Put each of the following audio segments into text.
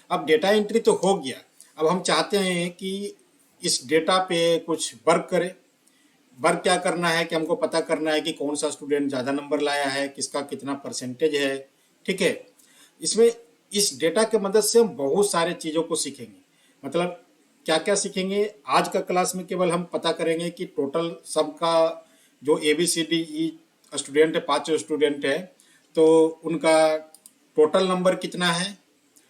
अब data entry तो हो गया, अब हम चाहते हैं कि इस डेटा पे कुछ वर्क करें। वर्क क्या करना है कि हमको पता करना है कि कौन सा स्टूडेंट ज़्यादा नंबर लाया है, किसका कितना परसेंटेज है। ठीक है, इसमें इस डेटा के मदद से हम बहुत सारे चीज़ों को सीखेंगे। मतलब क्या क्या सीखेंगे, आज का क्लास में केवल हम पता करेंगे कि टोटल सबका जो ABCDE स्टूडेंट है, 5 स्टूडेंट है, तो उनका टोटल नंबर कितना है,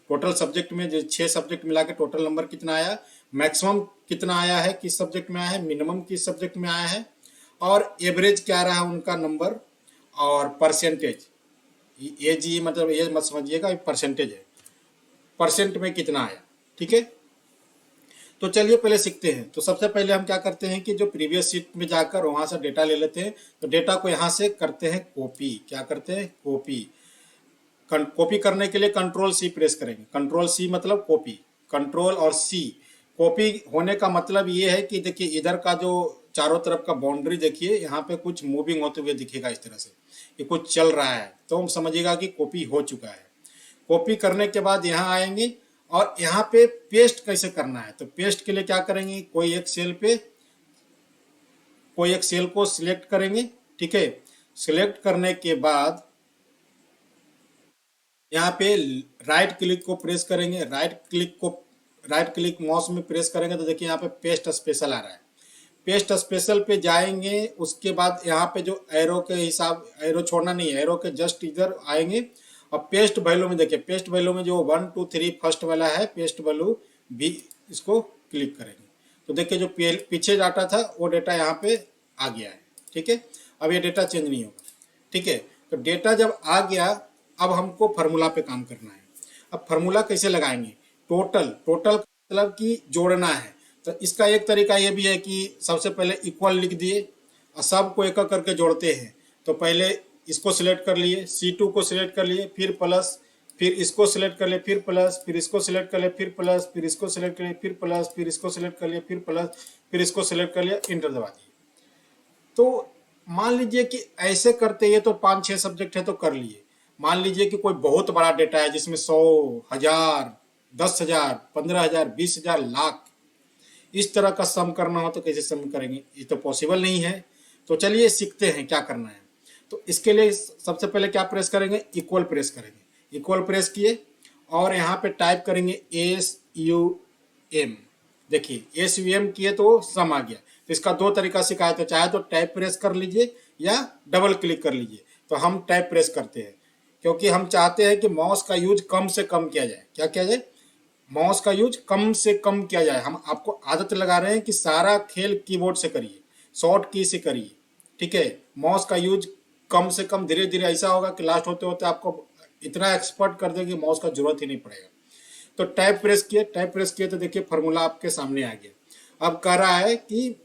टोटल सब्जेक्ट में जो 6 सब्जेक्ट मिला के टोटल नंबर कितना आया, मैक्सिमम कितना आया है, किस सब्जेक्ट में आया है, मिनिमम किस सब्जेक्ट में आया है, और एवरेज क्या रहा उनका नंबर, और परसेंटेज। ये जी मतलब ये मत समझिएगा, परसेंटेज है, परसेंट में कितना आया। ठीक है, तो चलिए पहले सीखते हैं। तो सबसे पहले हम क्या करते हैं कि जो प्रीवियस शीट में जाकर वहां से डेटा ले लेते हैं। तो डेटा को यहाँ से करते हैं कॉपी। क्या करते हैं? कॉपी। कॉपी करने के लिए कंट्रोल C प्रेस करेंगे। कंट्रोल C मतलब कॉपी, कंट्रोल और C। कॉपी होने का मतलब ये है कि देखिए इधर का जो चारों तरफ का बाउंड्री देखिए, यहाँ पे कुछ मूविंग होते हुए दिखेगा इस तरह से, ये कुछ चल रहा है, तो हम समझिएगा कि कॉपी हो चुका है। कॉपी करने के बाद यहाँ आएंगे और यहाँ पे पेस्ट कैसे करना है। तो पेस्ट के लिए क्या करेंगे, कोई एक सेल को सिलेक्ट करेंगे। ठीक है, सिलेक्ट करने के बाद यहाँ पे राइट क्लिक को प्रेस करेंगे। राइट क्लिक माउस में प्रेस करेंगे तो देखिए यहाँ पे पेस्ट स्पेशल आ रहा है। पेस्ट स्पेशल पे जाएंगे, उसके बाद यहाँ पे जो एरो के हिसाब, एरो छोड़ना नहीं है, एरो के जस्ट इधर आएंगे और पेस्ट वैल्यू में देखिए, पेस्ट वैल्यू में जो 1 2 3 फर्स्ट वाला है पेस्ट वैल्यू भी, इसको क्लिक करेंगे तो देखिए जो पीछे डाटा था वो डेटा यहाँ पे आ गया है। ठीक है, अब ये डेटा चेंज नहीं होगा। ठीक है, तो डेटा जब आ गया, अब हमको फार्मूला पे काम करना है। अब फार्मूला कैसे लगाएंगे, टोटल मतलब कि जोड़ना है। तो इसका एक तरीका ये भी है कि सबसे पहले इक्वल लिख दिए और सबको एक एक करके जोड़ते हैं। तो पहले इसको सिलेक्ट कर लिए, C2 को सिलेक्ट कर लिए, फिर प्लस, फिर इसको सिलेक्ट कर लिए, फिर प्लस, फिर इसको सिलेक्ट कर लिए, फिर प्लस, फिर इसको सिलेक्ट कर लिए, फिर प्लस, फिर इसको सिलेक्ट कर लिए, फिर प्लस, फिर इसको सिलेक्ट कर लिया, इंटर दबा दिए। तो मान लीजिए कि ऐसे करते ये तो 5 6 सब्जेक्ट है तो कर लिए। मान लीजिए कि कोई बहुत बड़ा डेटा है जिसमें 100 1000 10,000 15,000 20,000 लाख, इस तरह का सम करना हो तो कैसे सम करेंगे, ये तो पॉसिबल नहीं है। तो चलिए सीखते हैं क्या करना है। तो इसके लिए सबसे पहले क्या प्रेस करेंगे, इक्वल प्रेस करेंगे। इक्वल प्रेस किए और यहाँ पे टाइप करेंगे SUM। देखिए SUM किए तो सम आ गया। तो इसका 2 तरीका सिखाया, तो चाहे तो टैब प्रेस कर लीजिए या डबल क्लिक कर लीजिए। तो हम टैब प्रेस करते हैं क्योंकि हम चाहते हैं कि माउस का यूज कम से कम किया जाए। क्या किया जाए, माउस का यूज कम से कम किया जाए। हम आपको आदत लगा रहे हैं कि सारा खेल कीबोर्ड से करिए, शॉर्ट की से करिए। ठीक है, माउस का यूज कम से कम, धीरे धीरे ऐसा होगा कि लास्ट होते होते आपको इतना एक्सपर्ट कर देंगे माउस का जरूरत ही नहीं पड़ेगा। तो टैब प्रेस किए तो देखिए फार्मूला आपके सामने आ गया। अब कह रहा है कि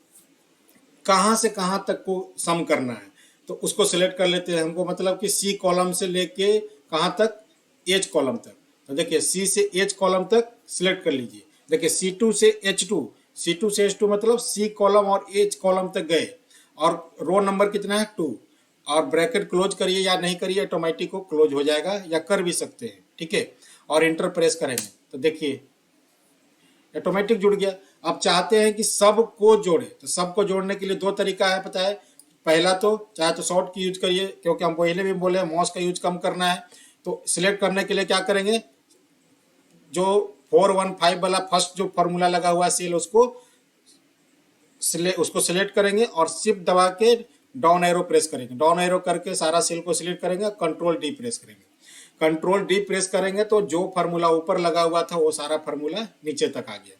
कहाँ से कहाँ तक को सम करना है, तो उसको सिलेक्ट कर लेते हैं। हमको मतलब कि C कॉलम से लेके कहाँ तक, H कॉलम तक। तो देखिए C से H कॉलम तक सिलेक्ट कर लीजिए। देखिए C2 से H2 मतलब C कॉलम और H कॉलम तक गए और रो नंबर कितना है 2, और ब्रैकेट क्लोज करिए या नहीं करिए, ऑटोमेटिक को क्लोज हो जाएगा या कर भी सकते हैं। ठीक है, और इंटर प्रेस करेंगे तो देखिए ऑटोमेटिक जुड़ गया। अब चाहते हैं कि सबको जोड़े, तो सबको जोड़ने के लिए 2 तरीका है, पता है। पहला तो चाहे तो शॉर्ट की यूज करिए, क्योंकि हम पहले भी बोले माउस का यूज कम करना है। तो सिलेक्ट करने के लिए क्या करेंगे, जो 415 वाला फर्स्ट जो फॉर्मूला लगा हुआ है सेल, उसको सिलेक्ट करेंगे और शिफ्ट दबा के डाउन एरो प्रेस करेंगे। डाउन एरो करके सारा सेल को सिलेक्ट करेंगे, कंट्रोल D प्रेस करेंगे। कंट्रोल D प्रेस करेंगे तो जो फार्मूला ऊपर लगा हुआ था वो सारा फार्मूला नीचे तक आ गया।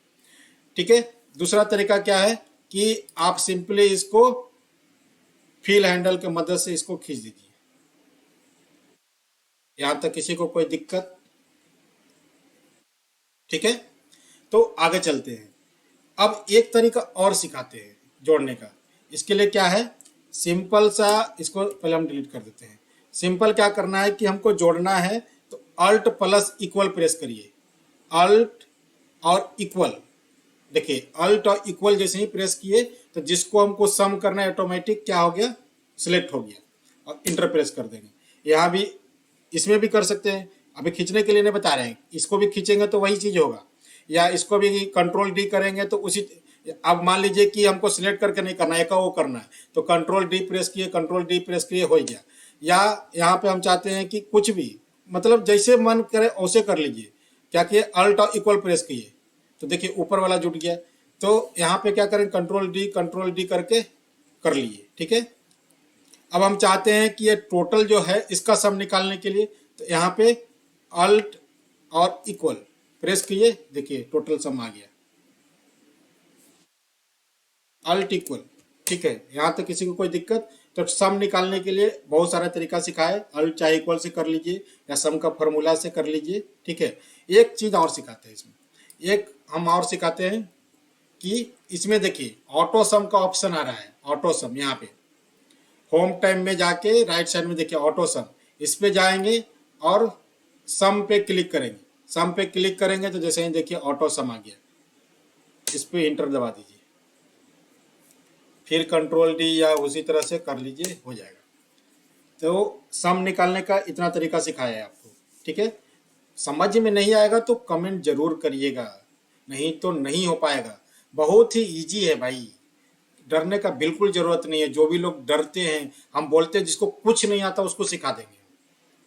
ठीक है, दूसरा तरीका क्या है कि आप सिंपली इसको फिल हैंडल के मदद से इसको खींच दीजिए। यहां तक किसी को कोई दिक्कत? ठीक है, तो आगे चलते हैं। अब एक तरीका और सिखाते हैं जोड़ने का। इसके लिए क्या है, सिंपल सा, इसको पहले हम डिलीट कर देते हैं। सिंपल क्या करना है कि हमको जोड़ना है तो अल्ट प्लस इक्वल प्रेस करिए। अल्ट और इक्वल, देखिए अल्ट और इक्वल जैसे ही प्रेस किए तो जिसको हमको सम करना है ऑटोमेटिक क्या हो गया, सिलेक्ट हो गया, और इंटर प्रेस कर देंगे। यहाँ भी, इसमें भी कर सकते हैं। अभी खींचने के लिए नहीं बता रहे हैं, इसको भी खींचेंगे तो वही चीज़ होगा, या इसको भी कंट्रोल डी करेंगे तो उसी। अब मान लीजिए कि हमको सिलेक्ट करके नहीं करना है, एक वो करना है, तो कंट्रोल डी प्रेस किए, कंट्रोल डी प्रेस किए, हो गया। या यहाँ पे हम चाहते हैं कि कुछ भी, मतलब जैसे मन करे वैसे कर लीजिए। क्या किए, अल्ट और इक्वल प्रेस किए, तो देखिए ऊपर वाला जुट गया। तो यहाँ पे क्या करें, कंट्रोल डी करके कर लिए, ठीक है। अब हम चाहते हैं कि ये टोटल जो है इसका सम निकालने के लिए, तो यहाँ पे अल्ट और इक्वल प्रेस किए, देखिए टोटल सम आ गया, अल्ट इक्वल, ठीक है। यहाँ तक किसी को कोई दिक्कत? तो सम निकालने के लिए बहुत सारा तरीका सिखाए, अल्ट चाहे इक्वल से कर लीजिए या सम का फॉर्मूला से कर लीजिए, ठीक है। एक चीज़ और सिखाते हैं इसमें, एक हम और सिखाते हैं कि इसमें देखिए ऑटो सम का ऑप्शन आ रहा है, ऑटो सम यहाँ पे होम टाइम में जाके राइट साइड में देखिए ऑटो सम, इस पे जाएंगे और सम पे क्लिक करेंगे। सम पे क्लिक करेंगे तो जैसे ही देखिए ऑटो सम आ गया, इस पे इंटर दबा दीजिए, फिर कंट्रोल डी या उसी तरह से कर लीजिए, हो जाएगा। तो सम निकालने का इतना तरीका सिखाया है आपको, ठीक है। समझ में नहीं आएगा तो कमेंट जरूर करिएगा, नहीं तो नहीं हो पाएगा। बहुत ही इजी है भाई, डरने का बिल्कुल जरूरत नहीं है। जो भी लोग डरते हैं, हम बोलते हैं जिसको कुछ नहीं आता उसको सिखा देंगे,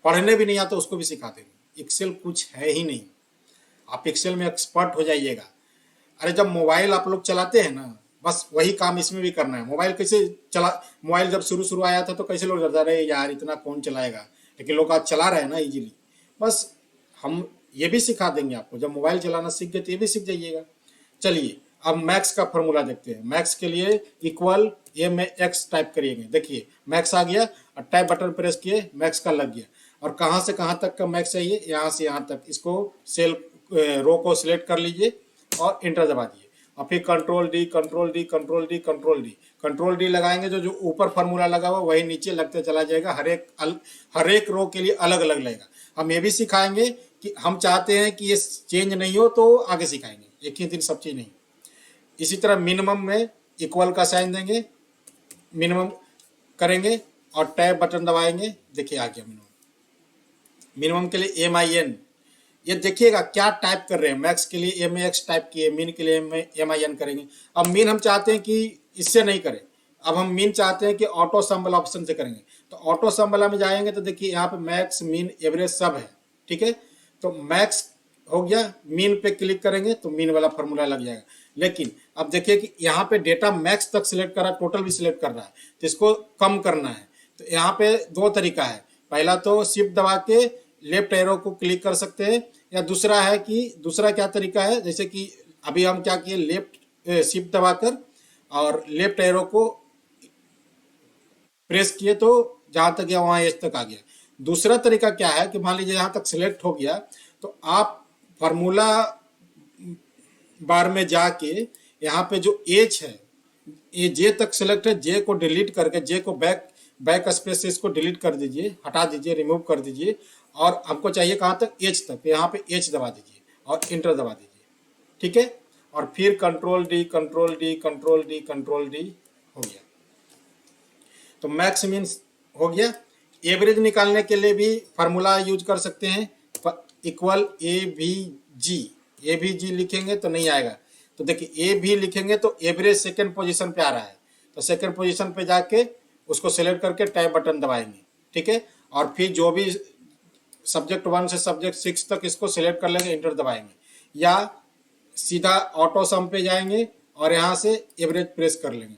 पढ़ने भी नहीं आता उसको भी सिखा देंगे। एक्सेल कुछ है ही नहीं, आप एक्सेल में एक्सपर्ट हो जाइएगा। अरे जब मोबाइल आप लोग चलाते हैं ना, बस वही काम इसमें भी करना है। मोबाइल कैसे चला, मोबाइल जब शुरू शुरू आया था तो कैसे लोग डरते रहे, यार इतना कौन चलाएगा, लेकिन लोग आज चला रहे हैं ना इजीली। बस हम ये भी सिखा देंगे आपको, जब मोबाइल चलाना सीख गए तो ये भी सीख जाइएगा। चलिए अब मैक्स का फॉर्मूला देखते हैं। मैक्स के लिए इक्वल ए में एक्स टाइप करिएंगे, देखिए मैक्स आ गया और टाइप बटन प्रेस किए, मैक्स का लग गया। और कहाँ से कहाँ तक का मैक्स चाहिए, यहाँ से यहाँ तक, इसको सेल रो को सिलेक्ट कर लीजिए और इंटर दबा दिए। और फिर control D control D control D control D control D लगाएंगे, जो जो ऊपर फार्मूला लगा हुआ वही नीचे लगते चला जाएगा। हर एक रो के लिए अलग अलग लगेगा। हम ये भी सिखाएंगे कि हम चाहते हैं कि ये चेंज नहीं हो तो आगे सिखाएंगे, एक ही दिन सब चीज़ नहीं। इसी तरह मिनिमम में इक्वल का साइन देंगे, मिनिमम करेंगे और टैब बटन दबाएंगे, देखिए आ गया मिनिमम। मिनिमम के लिए MIN, ये देखिएगा क्या टाइप कर रहे हैं। मैक्स के लिए MAX टाइप किए, मिन के लिए MIN करेंगे। अब मिन हम चाहते हैं कि इससे नहीं करें, अब हम मिन चाहते हैं कि ऑटो सम वाला ऑप्शन से करेंगे। तो ऑटो सम वाला में जाएंगे तो देखिए यहाँ पे मैक्स मिन एवरेज सब है, ठीक है। तो मैक्स हो गया, मीन पे क्लिक करेंगे तो मीन वाला फॉर्मूला लग जाएगा। लेकिन अब देखिए कि यहाँ पे डेटा मैक्स तक सिलेक्ट कर रहा है, टोटल भी सिलेक्ट कर रहा है, तो इसको कम करना है। तो यहाँ पे दो तरीका है, पहला तो शिफ्ट दबा के लेफ्ट एरो को क्लिक कर सकते हैं, या दूसरा है कि दूसरा क्या तरीका है, जैसे कि अभी हम क्या किए, लेफ्ट शिफ्ट दबाकर और लेफ्ट एरो को प्रेस किए तो जहाँ तक गया वहाँ एज तक आ गया। दूसरा तरीका क्या है कि मान लीजिए यहाँ तक सिलेक्ट हो गया तो आप फार्मूला बार में जाके यहाँ पे जो एज है, ये जे तक सिलेक्ट है, जे को डिलीट करके, जे को बैक स्पेस से इसको डिलीट कर दीजिए, हटा दीजिए, रिमूव कर दीजिए। और हमको चाहिए कहाँ तक, एच तक, यहाँ पे एच दबा दीजिए और इंटर दबा दीजिए, ठीक है। और फिर control D control D control D control D हो गया। तो मैक्स मीन्स हो गया। एवरेज निकालने के लिए भी फार्मूला यूज कर सकते हैं, इक्वल ए भी जी लिखेंगे तो नहीं आएगा। तो देखिए ए भी लिखेंगे तो एवरेज सेकंड पोजीशन पे आ रहा है, तो सेकंड पोजीशन पे जाके उसको सेलेक्ट करके टैब बटन दबाएंगे, ठीक है। और फिर जो भी सब्जेक्ट 1 से सब्जेक्ट 6 तक इसको सिलेक्ट कर लेंगे, इंटर दबाएंगे, या सीधा ऑटो सम पे जाएंगे और यहाँ से एवरेज प्रेस कर लेंगे।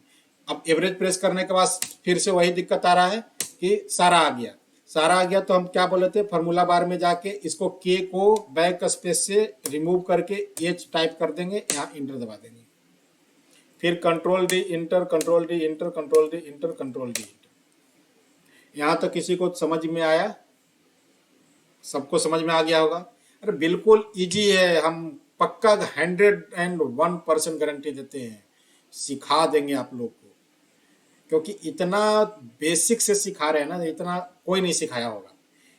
अब एवरेज प्रेस करने के बाद फिर से वही दिक्कत आ रहा है कि सारा आ गया, सारा आ गया। तो हम क्या बोले थे, फार्मूला बार में जाके इसको के को बैक स्पेस से रिमूव करके एच टाइप कर देंगे, यहाँ इंटर दबा देंगे। फिर control D inter control D inter control D inter control D inter. यहाँ तक किसी को समझ में आया? सबको समझ में आ गया होगा। अरे बिल्कुल इजी है, हम पक्का 101% गारंटी देते हैं, सिखा देंगे आप लोग को, क्योंकि इतना बेसिक से सिखा रहे हैं ना, इतना कोई नहीं सिखाया होगा।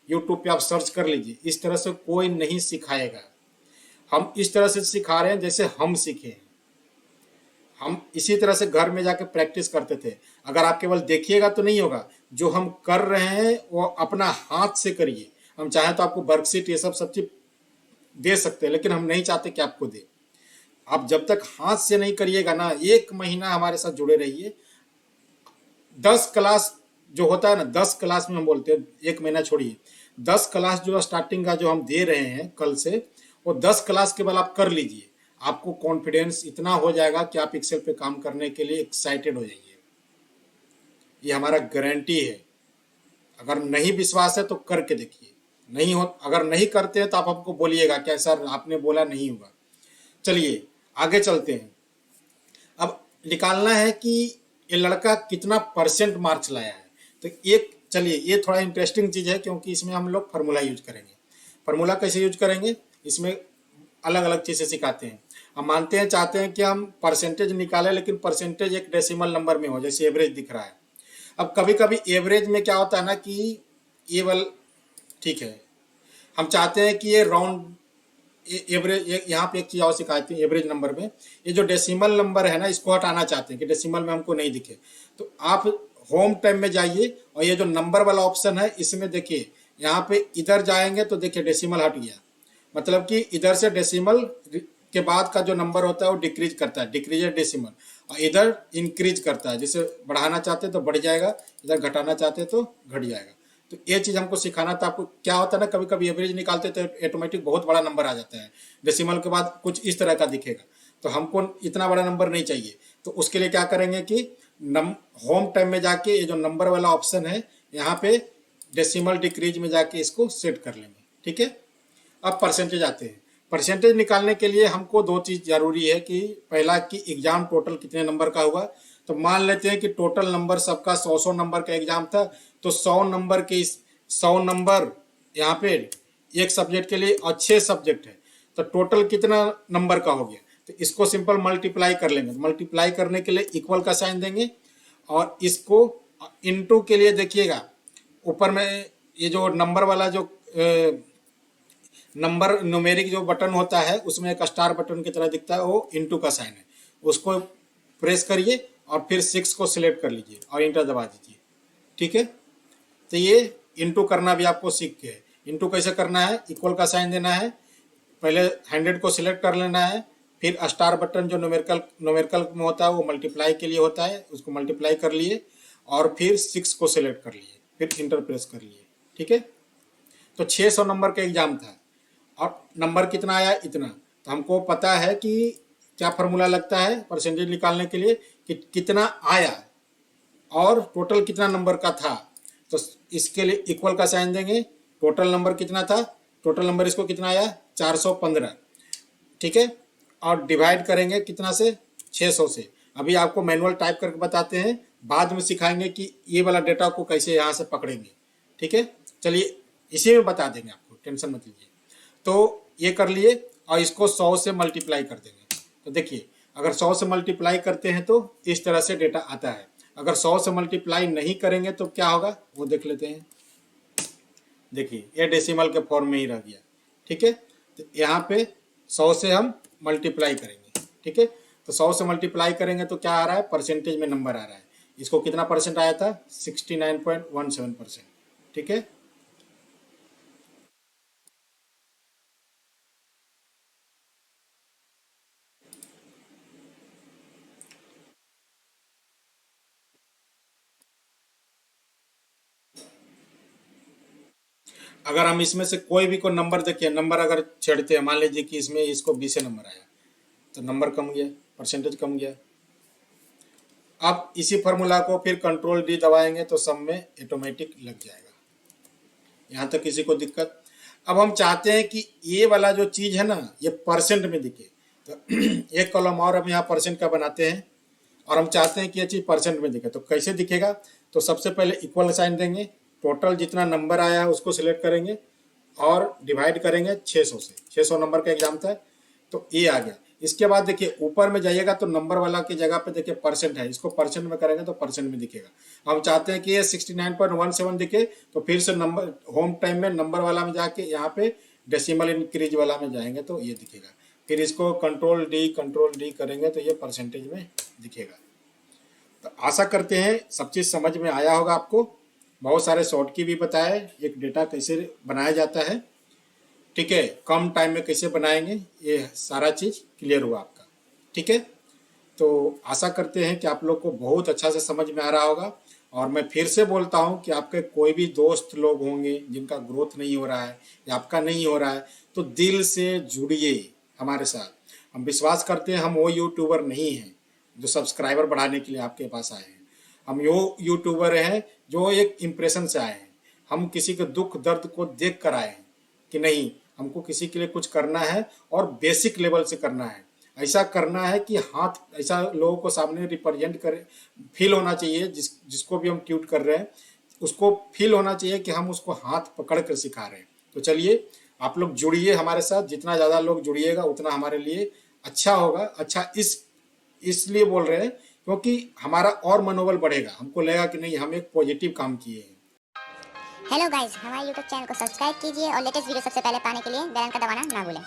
यूट्यूब पे आप सर्च कर लीजिए, इस तरह से कोई नहीं सिखाएगा। हम इस तरह से सिखा रहे हैं जैसे हम सीखे हैं। हम इसी तरह से घर में जाके प्रैक्टिस करते थे। अगर आप केवल देखिएगा तो नहीं होगा, जो हम कर रहे हैं वो अपना हाथ से करिए, हम चाहें तो आपको वर्कशीट ये सब चीज दे सकते हैं, लेकिन हम नहीं चाहते कि आपको दे। आप जब तक हाथ से नहीं करिएगा ना, 1 महीना हमारे साथ जुड़े रहिए। 10 क्लास जो होता है ना, 10 क्लास में हम बोलते हैं, 1 महीना छोड़िए, 10 क्लास जो स्टार्टिंग का जो हम दे रहे हैं कल से, वो 10 क्लास के बाद आप कर लीजिए। आपको कॉन्फिडेंस इतना हो जाएगा कि आप एक्सेल पे काम करने के लिए एक्साइटेड हो जाइए। ये हमारा गारंटी है। अगर नहीं विश्वास है तो करके देखिए। नहीं हो, अगर नहीं करते हैं तो आप हमको बोलिएगा क्या सर आपने बोला नहीं हुआ। चलिए आगे चलते हैं। अब निकालना है कि ये लड़का कितना परसेंट मार्क्स लाया है। तो एक चलिए, ये थोड़ा इंटरेस्टिंग चीज़ है क्योंकि इसमें हम लोग फार्मूला यूज करेंगे। फार्मूला कैसे यूज करेंगे, इसमें अलग अलग चीज़ें सिखाते हैं। हम मानते हैं, चाहते हैं कि हम परसेंटेज निकालें, लेकिन परसेंटेज एक डेसिमल नंबर में हो, जैसे एवरेज दिख रहा है। अब कभी कभी एवरेज में क्या होता है ना कि ये वाल ठीक है, हम चाहते हैं कि ये राउंड एवरेज, यहाँ पे एक चीज़ और सिखाती है एवरेज नंबर में, ये जो डेसिमल नंबर है ना, इसको हटाना चाहते हैं कि डेसिमल में हमको नहीं दिखे। तो आप होम टाइम में जाइए और ये जो नंबर वाला ऑप्शन है इसमें देखिए, यहाँ पे इधर जाएंगे तो देखिए डेसिमल हट गया। मतलब कि इधर से डेसिमल के बाद का जो नंबर होता है वो डिक्रीज करता है, डिक्रीज डेसिमल, और इधर इंक्रीज करता है। जैसे बढ़ाना चाहते तो बढ़ जाएगा, इधर घटाना चाहते तो घट जाएगा। तो ये चीज़ हमको सिखाना था आपको। क्या होता है ना, कभी कभी एवरेज निकालते तो ऑटोमेटिक बहुत बड़ा नंबर आ जाता है, डेसिमल के बाद कुछ इस तरह का दिखेगा। तो हमको इतना बड़ा नंबर नहीं चाहिए। तो उसके लिए क्या करेंगे कि होम टाइम में जाके ये जो नंबर वाला ऑप्शन है, यहाँ पे डेसिमल डिक्रीज में जाके इसको सेट कर लेंगे। ठीक है। अब परसेंटेज आते हैं। परसेंटेज निकालने के लिए हमको दो चीज़ जरूरी है कि पहला कि एग्जाम टोटल कितने नंबर का हुआ। तो मान लेते हैं कि टोटल नंबर सबका 100 नंबर का एग्जाम था, तो 100 नंबर के 100 नंबर यहाँ पे एक सब्जेक्ट के लिए और 6 सब्जेक्ट है, तो टोटल कितना नंबर का हो गया। तो इसको सिंपल मल्टीप्लाई कर लेंगे। मल्टीप्लाई करने के लिए इक्वल का साइन देंगे, और इसको इनटू के लिए देखिएगा ऊपर में ये जो नंबर वाला जो नंबर न्यूमेरिक जो बटन होता है उसमें एक स्टार बटन की तरह दिखता है, वो इनटू का साइन है। उसको प्रेस करिए और फिर 6 को सिलेक्ट कर लीजिए और इंटर दबा दीजिए। ठीक है। तो ये इनटू करना भी आपको सीख के है। इनटू कैसे करना है, इक्वल का साइन देना है, पहले 100 को सिलेक्ट कर लेना है, फिर स्टार बटन जो न्यूमेरिकल न्यूमेरिकल में होता है वो मल्टीप्लाई के लिए होता है, उसको मल्टीप्लाई कर लिए और फिर 6 को सिलेक्ट कर लिए, फिर इंटर प्रेस कर लिए। ठीक है। तो 600 नंबर का एग्जाम था और नंबर कितना आया, इतना। तो हमको पता है कि क्या फार्मूला लगता है परसेंटेज निकालने के लिए, कि कितना आया और टोटल कितना नंबर का था। तो इसके लिए इक्वल का साइन देंगे, टोटल नंबर कितना था, टोटल नंबर इसको कितना आया 415। ठीक है। और डिवाइड करेंगे कितना से, 600 से। अभी आपको मैनुअल टाइप करके बताते हैं, बाद में सिखाएंगे कि ये वाला डेटा को कैसे यहाँ से पकड़ेंगे। ठीक है। चलिए इसी में बता देंगे आपको, टेंशन मत लीजिए। तो ये कर लिए और इसको 100 से मल्टीप्लाई कर देंगे। तो देखिए अगर 100 से मल्टीप्लाई करते हैं तो इस तरह से डेटा आता है। अगर 100 से मल्टीप्लाई नहीं करेंगे तो क्या होगा वो देख लेते हैं। देखिए ये डेसिमल के फॉर्म में ही रह गया। ठीक है। तो यहाँ पे 100 से हम मल्टीप्लाई करेंगे। ठीक है। तो 100 से मल्टीप्लाई करेंगे तो क्या आ रहा है, परसेंटेज में नंबर आ रहा है। इसको कितना परसेंट आया था, 69.17%। ठीक है। अगर हम इसमें से कोई भी नंबर देखिए, नंबर अगर छेड़ते हैं, मान लीजिए कि इसमें इसको 20 से नंबर आया, तो नंबर कम गया, परसेंटेज कम गया। अब इसी फार्मूला को फिर कंट्रोल डी दबाएंगे तो सब में ऑटोमेटिक लग जाएगा। यहाँ तक किसी को दिक्कत। अब हम चाहते हैं कि ये वाला जो चीज़ है ना, ये परसेंट में दिखे। तो एक कॉलम और हम यहाँ परसेंट का बनाते हैं और हम चाहते हैं कि ये चीज़ परसेंट में दिखे। तो कैसे दिखेगा, तो सबसे पहले इक्वल साइन देंगे, टोटल जितना नंबर आया है उसको सिलेक्ट करेंगे और डिवाइड करेंगे 600 से। 600 नंबर का एग्जाम था तो ये आ गया। इसके बाद देखिए ऊपर में जाइएगा तो नंबर वाला की जगह पे देखिए परसेंट है, इसको परसेंट में करेंगे तो परसेंट में दिखेगा। हम चाहते हैं कि ये 69.17 दिखे, तो फिर से नंबर होम टाइम में नंबर वाला में जाके यहाँ पे डेसिमल इंक्रीज वाला में जाएंगे तो ये दिखेगा। फिर इसको कंट्रोल डी करेंगे तो ये परसेंटेज में दिखेगा। तो आशा करते हैं सब चीज़ समझ में आया होगा आपको। बहुत सारे शॉर्ट की भी बताए, एक डेटा कैसे बनाया जाता है, ठीक है, कम टाइम में कैसे बनाएंगे, ये सारा चीज़ क्लियर हुआ आपका, ठीक है। तो आशा करते हैं कि आप लोग को बहुत अच्छा से समझ में आ रहा होगा। और मैं फिर से बोलता हूं कि आपके कोई भी दोस्त लोग होंगे जिनका ग्रोथ नहीं हो रहा है या आपका नहीं हो रहा है, तो दिल से जुड़िए हमारे साथ। हम विश्वास करते हैं हम वो यूट्यूबर नहीं हैं जो सब्सक्राइबर बढ़ाने के लिए आपके पास आए हैं। हम वो यूट्यूबर हैं जो एक इम्प्रेशन से आए हैं। हम किसी के दुख दर्द को देख कर आए हैं कि नहीं, हमको किसी के लिए कुछ करना है और बेसिक लेवल से करना है। ऐसा करना है कि हाथ ऐसा लोगों को सामने रिप्रेजेंट करे, फील होना चाहिए, जिसको भी हम ट्यूट कर रहे हैं उसको फील होना चाहिए कि हम उसको हाथ पकड़ कर सिखा रहे हैं। तो चलिए आप लोग जुड़िए हमारे साथ, जितना ज़्यादा लोग जुड़िएगा उतना हमारे लिए अच्छा होगा। अच्छा इसलिए बोल रहे हैं क्योंकि हमारा और मनोबल बढ़ेगा, हमको लगेगा कि नहीं हम एक पॉजिटिव काम किए हैं। हेलो गाइस, हमारे यूट्यूब चैनल को सब्सक्राइब कीजिए और लेटेस्ट वीडियो सबसे पहले पाने के लिए बेल आइकन दबाना ना भूलें।